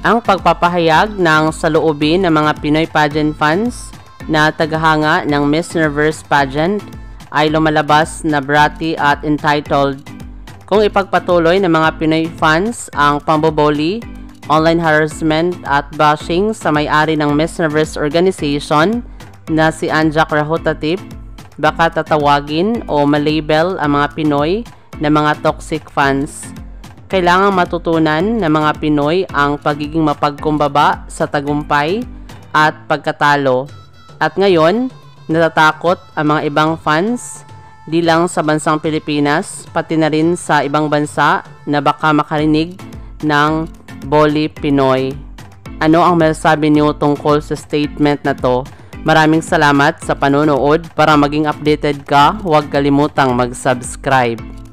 Ang pagpapahayag ng saloobin ng mga Pinoy pageant fans na tagahanga ng Miss Universe pageant ay lumalabas na bratty at entitled. Kung ipagpatuloy ng mga Pinoy fans ang pamboboli, online harassment at bashing sa may-ari ng Miss Universe organization na si Anja Krahutatip, baka tatawagin o malabel ang mga Pinoy na mga toxic fans. Kailangang matutunan ng mga Pinoy ang pagiging mapagkumbaba sa tagumpay at pagkatalo. At ngayon, natatakot ang mga ibang fans, di lang sa bansang Pilipinas, pati na rin sa ibang bansa na baka makarinig ng Boli Pinoy. Ano ang masasabi niyo tungkol sa statement na to? Maraming salamat sa panonood. Para maging updated ka, huwag kalimutang mag-subscribe.